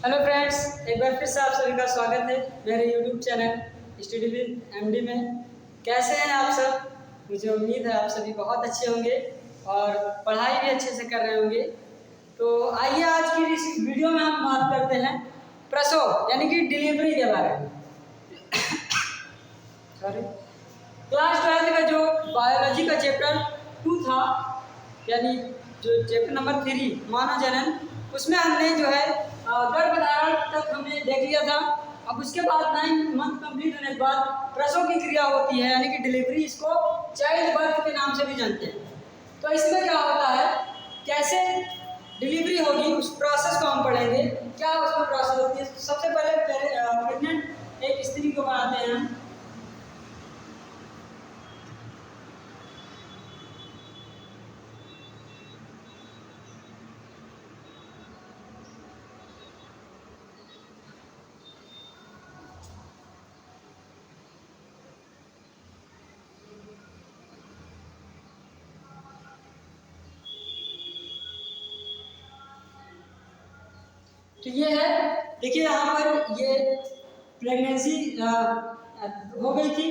Hello friends, एक बार फिर से आप सभी का स्वागत है मेरे YouTube channel study with MD में। कैसे हैं आप सब? मुझे उम्मीद है आप सभी बहुत अच्छे होंगे और पढ़ाई भी अच्छे से कर रहे होंगे। तो आइए आज की इस वीडियो में हम बात करते हैं प्रसव यानी कि डिलीवरी के बारे में। सॉरी, क्लास 12 का जो बायोलॉजी का चैप्टर 2 था, यानी जो चैप्टर नंबर 3 मानव जनन, उसमें हमने जो है गर्भधारण तक हमने देख लिया था। अब उसके बाद 9 मंथ कंप्लीट होने के बाद प्रसव की क्रिया होती है, यानी कि डिलीवरी, इसको चाइल्ड बर्थ के नाम से भी जानते हैं। तो इसमें क्या होता है, कैसे डिलीवरी होगी उस प्रोसेस को हम पढ़ेंगे। क्या उसमें प्रोसेस होती है? सबसे पहले प्रेग्नेंट एक स्त्री को बनाते हैं हम। तो ये है, देखिए यहाँ पर ये प्रेगनेंसी हो गई थी।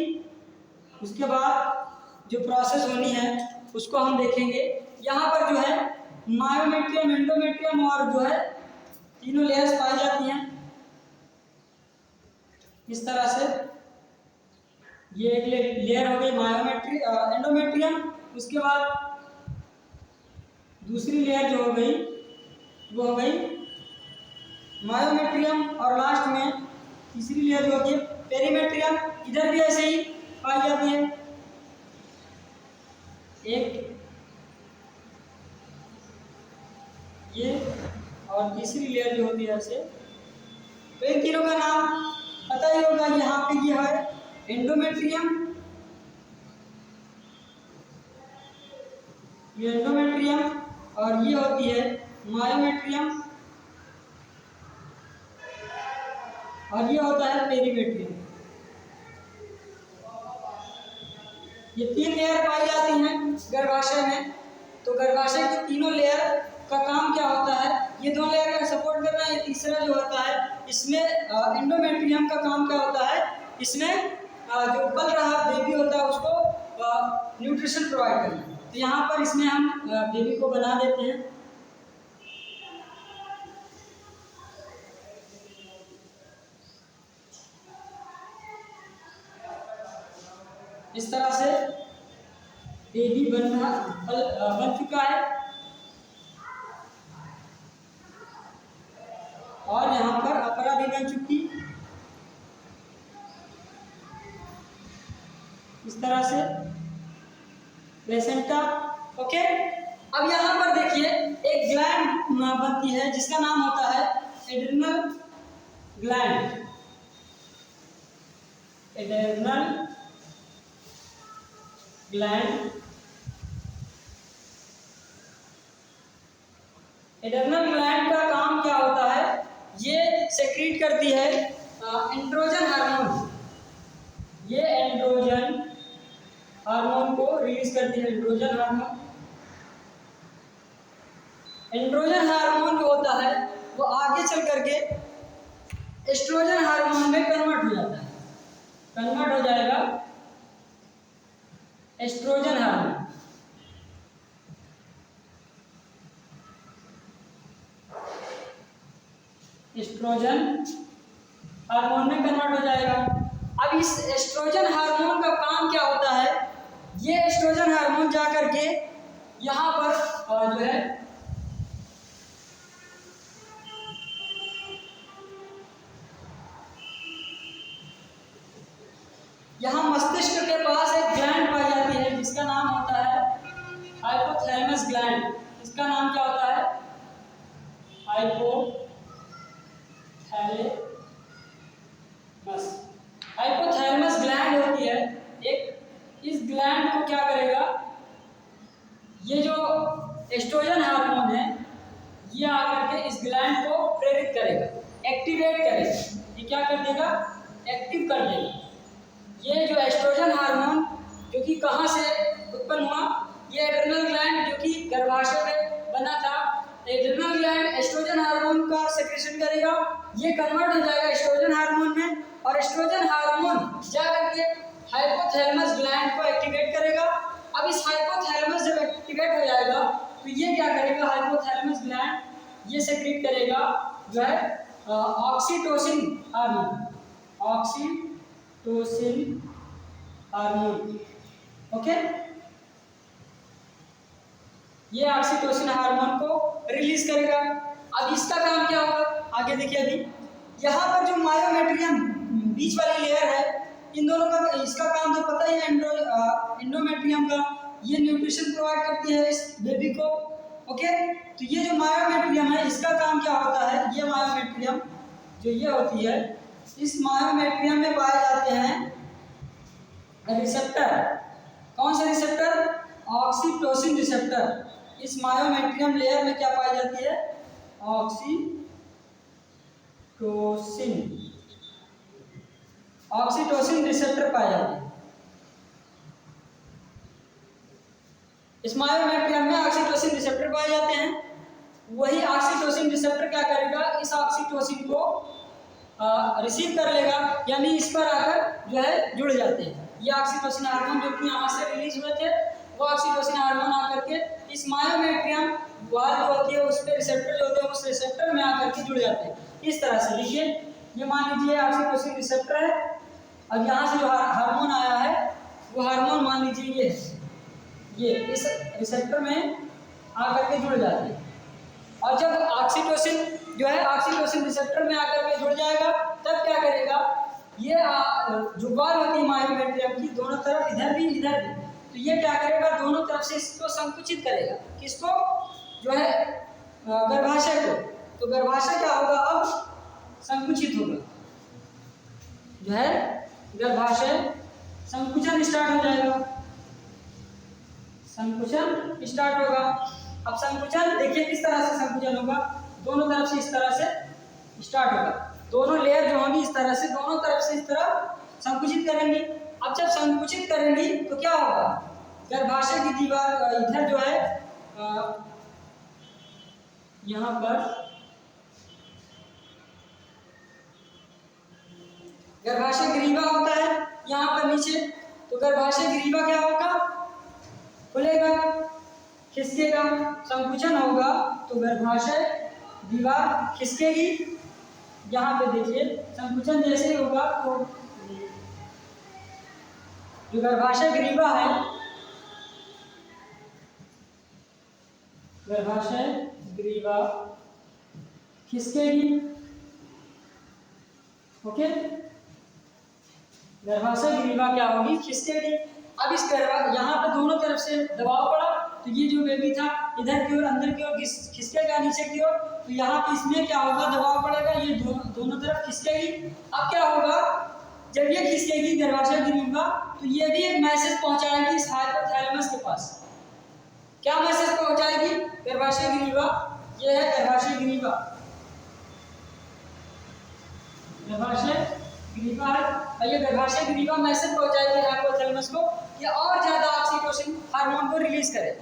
उसके बाद जो प्रोसेस होनी है उसको हम देखेंगे। यहाँ पर जो है मायोमेट्रियम, एंडोमेट्रियम और जो है तीनों लेयर्स पाई जाती हैं इस तरह से। ये एक लेयर हो गई एंडोमेट्रियम। उसके बाद दूसरी लेयर जो हो गई वो हो गई मायोमेट्रियम, और लास्ट में तीसरी लेयर जो होती है पेरीमेट्रियम। इधर भी ऐसे ही पाई जाती है एक ये, और तीसरी लेयर जो होती है ऐसे। तो इन तीनों का नाम पता ही होगा। यहाँ पे ये है एंडोमेट्रियम, ये एंडोमेट्रियम, और ये होती है मायोमेट्रियम, और ये होता है पेरीमेट्रियम। ये 3 लेयर पाई जाती हैं गर्भाशय में। तो गर्भाशय की तीनों लेयर का काम क्या होता है? ये 2 लेयर का सपोर्ट करना है। ये तीसरा जो होता है इसमें एंडोमेट्रियम का काम क्या होता है? इसमें जो पल रहा बेबी होता है उसको न्यूट्रिशन प्रोवाइड करना। तो यहाँ पर इसमें हम बेबी को बना देते हैं। इस तरह से बेबी बन चुका है, और यहाँ पर अपरा भी बन चुकी इस तरह से प्लेसेंटा। ओके, अब यहाँ पर देखिए एक ग्लैंड बनती है जिसका नाम होता है adrenal gland. Adrenal gland, adrenal gland का काम क्या होता है? ये सेक्रीट करती है एंड्रोजन हार्मोन। ये एंड्रोजन हार्मोन को रिलीज करती है, एंड्रोजन हार्मोन। एंड्रोजन हार्मोन जो होता है वो आगे चल करके एस्ट्रोजन हार्मोन में कन्वर्ट हो जाता है, कन्वर्ट हो जाएगा एस्ट्रोजन हार्मोन। एस्ट्रोजन हार्मोन में कन्वर्ट हो जाएगा। अब इस एस्ट्रोजन हार्मोन का काम क्या होता है? ये एस्ट्रोजन हार्मोन जा करके यहाँ पर जो है यहाँ मस्तिष्क के पास एक ग्लैंड पाई जाती है जिसका नाम होता है हाइपोथैलेमस ग्लैंड। इसका नाम क्या होता है? हाइपोथैलेमस। हाइपोथैलेमस ग्लैंड होती है एक। इस ग्लैंड को क्या करेगा? ये जो एस्ट्रोजन हार्मोन है ये आकर के इस ग्लैंड को प्रेरित करेगा, एक्टिवेट करेगा। ये क्या कर देगा? एक्टिव कर देगा। ये जो एस्ट्रोजन हार्मोन जो कि कहाँ से उत्पन्न हुआ? ये एड्रिनल ग्लैंड जो कि गर्भाशय में बना था एड्रिनल ग्लैंड एस्ट्रोजन हार्मोन का सेक्रेशन करेगा, ये कन्वर्ट हो जाएगा एस्ट्रोजन हार्मोन में, और एस्ट्रोजन हार्मोन जा करके हाइपोथैलेमस ग्लैंड को एक्टिवेट करेगा। अब इस हाइपोथैलेमस जब एक्टिवेट हो जाएगा तो ये क्या करेगा, हाइपोथैलेमस ग्लैंड ये सेक्रेट करेगा जो है oxytocin hormone, oxytocin hormone. Okay, ये ऑक्सीटोसिन हार्मोन को रिलीज करेगा। अब इसका काम क्या होगा, आगे देखिए। अभी यहाँ पर जो मायोमेट्रियम बीच वाली लेयर है, इन दोनों का इसका काम तो पता ही है, एंडोमेट्रियम का, ये न्यूट्रिशन प्रोवाइड करती है इस बेबी को। ओके, तो ये जो मायोमेट्रियम है इसका काम क्या होता है, ये मायोमेट्रियम जो ये होती है, इस मायोमेट्रियम में पाए जाते हैं रिसेप्टर। कौन से रिसेप्टर, ऑक्सीटोसिन रिसेप्टर। इस मायोमेट्रियम लेयर में क्या पाई जाती है, ऑक्सीटोसिन रिसेप्टर पाए जाते हैं। इस मायोमेट्रियम में ऑक्सीटोसिन रिसेप्टर पाए जाते हैं। वही ऑक्सीटोसिन रिसेप्टर क्या करेगा, इस ऑक्सीटोसिन को रिसीव कर लेगा, यानी इस पर आकर जो है जुड़ जाते हैं। ये ऑक्सीटोसिन हार्मोन जो कि यहाँ से रिलीज हुए थे, वो ऑक्सीटोसिन हार्मोन आकर के इस मायोमेट्रियम वाल जो होती है उस पर रिसेप्टर जो होते हैं उस रिसेप्टर में आकर के जुड़ जाते हैं। इस तरह से देखिए, ये मान लीजिए ऑक्सीटोसिन रिसेप्टर है। अब यहाँ से जो हार्मोन आया है वो हार्मोन मान लीजिए ये इस रिसेप्टर में आकर के जुड़ जाते हैं। और जब ऑक्सीटोसिन जो है ऑक्सीटोसिन रिसेप्टर में आकर के जुड़ जाएगा, तब क्या करेगा, ये जो वाल होती है मायोमेट्रियम की दोनों तरफ, इधर भी इधर भी, तो ये क्या करेगा, दोनों तरफ से इसको संकुचित करेगा। किसको, जो है गर्भाशय को। तो गर्भाशय क्या होगा, अब संकुचित होगा, जो है गर्भाशय संकुचन स्टार्ट हो जाएगा, संकुचन स्टार्ट होगा। अब संकुचन देखिए किस तरह से संकुचन होगा, दोनों तरफ से इस तरह से स्टार्ट होगा। दोनों लेयर जो होंगी इस तरह से, दोनों तरफ से इस तरह संकुचित करेंगी। अब जब संकुचित करेंगी तो क्या होगा, गर्भाशय की दीवार इधर जो है यहाँ पर गर्भाशय ग्रीवा होता है यहाँ पर नीचे, तो गर्भाशय ग्रीवा क्या होगा, खुलेगा, खिसकेगा, संकुचन होगा तो गर्भाशय दीवार खिसकेगी। यहाँ पे देखिए संकुचन जैसे ही होगा तो जो गर्भाशय ग्रीवा है, गर्भाशय ग्रीवा खिसकेगी। ओके, गर्भाशय ग्रीवा क्या होगी, खिसकेगी। अब इस यहाँ पे दोनों तरफ से दबाव पड़ा तो ये जो बेबी था इधर की ओर अंदर की ओर खिसकेगा नीचे की ओर, तो यहाँ पे इसमें क्या होगा, दबाव पड़ेगा, ये दोनों तरफ खिसकेगी। अब क्या होगा, जब ये खिसकेगी गर्भाशय ग्रीवा, तो ये भी एक मैसेज पहुंचाएगी इस हाइपोथैलेमस के पास। क्या मैसेज पहुंचाएगी, गर्भाशय ग्रीवा, ये है गर्भाशय ग्रीवा, गर्भाशय ग्रीवा है, और ये गर्भाशय ग्रीवा मैसेज पहुंचाएगी हाइपोथैलेमस को कि और ज्यादा ऑक्सीटोसिन हार्मोन को रिलीज करे।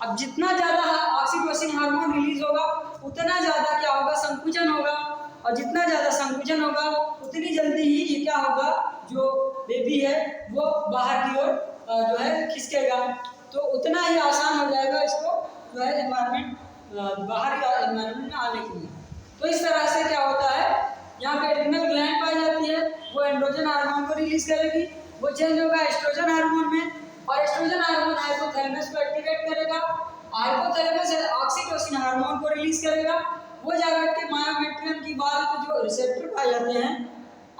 अब जितना ज्यादा ऑक्सीटोसिन हार्मोन रिलीज होगा उतना ज्यादा क्या होगा, संकुचन होगा, और जितना ज्यादा संकुचन होगा उतनी जल्दी ही ये क्या होगा, जो बेबी है वो बाहर की ओर जो है खिसकेगा, तो उतना ही आसान हो जाएगा इसको जो है एनवायरनमेंट, बाहर का एनवायरनमेंट में आने के लिए। तो इस तरह से क्या होता है, यहाँ पे एड्रिनल ग्लैंड पाई जाती है, वो एंड्रोजन हार्मोन को रिलीज करेगी, वो चेंज होगा एस्ट्रोजन हार्मोन में, और एस्ट्रोजन हार्मोन हाइपोथैलेमस को एक्टिवेट करेगा, हाइपोथैलेमस ऑक्सीटोसिन हार्मोन को रिलीज करेगा, वो जाकर के मायोमेट्रियम की वाल पे जो रिसेप्टर पाए जाते हैं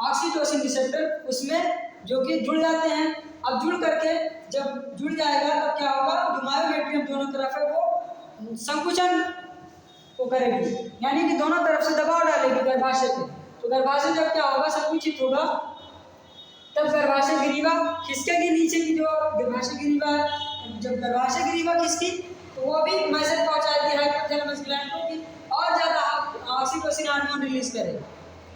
ऑक्सीटोसिन रिसेप्टर, उसमें जो कि जुड़ जाते हैं। अब जुड़ करके जब जुड़ जाएगा तब क्या होगा, जो मायोमेट्रियम दोनों तरफ है वो संकुचन को करेगी, यानी कि दोनों तरफ से दबाव डालेगी गर्भाशय पे। तो गर्भाशय जब क्या होगा, संकुचित होगा, तब गर्भाशय ग्रीवा खिसकेगी नीचे की, जो गर्भाशय ग्रीवा है, जब गर्भाशय ग्रीवा खिसकी तो वो भी मैसेज पहुंचाएगी हाइपोथैलेमस ग्लैंड को कि और ज़्यादा ऑक्सीटोसिन हार्मोन रिलीज करे।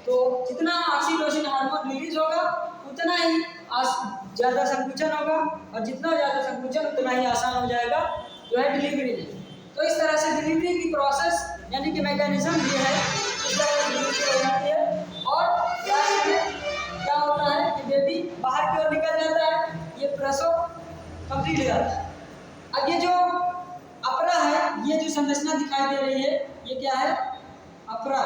तो जितना ऑक्सीटोसिन हार्मोन रिलीज होगा उतना ही ज़्यादा संकुचन होगा, और जितना ज़्यादा संकुचन उतना ही आसान हो जाएगा जो है डिलीवरी में। तो इस तरह से डिलीवरी की प्रोसेस यानी कि मैकेनिज्म ये है, इस तरह से डिलीवरी हो जाती है। और लास्ट में क्या होता है कि बेबी बाहर की ओर निकल जाता है, ये प्रसव कंप्लीट हो जाता है। अब ये जो अपरा है, ये जो संरचना दिखाई दे रही है, ये क्या है? अपरा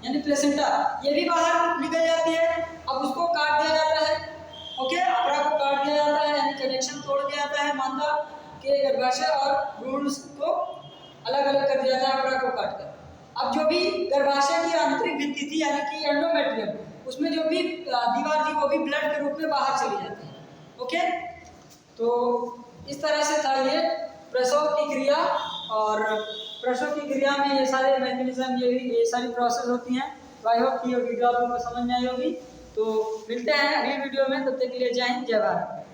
यानी प्लेसेंटा, ये भी बाहर निकल जाती है। अब उसको काट दिया जाता है, ओके, अपरा को काट दिया जाता है यानी कनेक्शन तोड़ दिया जाता है मादा के गर्भाशय और भ्रूण को अलग अलग कर दिया जाता है अपरा को काटकर। अब जो भी गर्भाशय की आंतरिक भित्ति थी यानी कि एंडोमेट्रियम, उसमें जो भी दीवार थी वो भी ब्लड के रूप में बाहर चली जाती है। ओके, तो इस तरह से था ये प्रसव की क्रिया। और प्रसव की क्रिया में ये सारे मैकेनिज्म, ये सारी प्रोसेस होती हैं। तो आई होप कि ये वीडियो आप लोगों को समझ में आई होगी। तो मिलते हैं अगली वीडियो में, तब तक के लिए जय हिंद, जय भारत।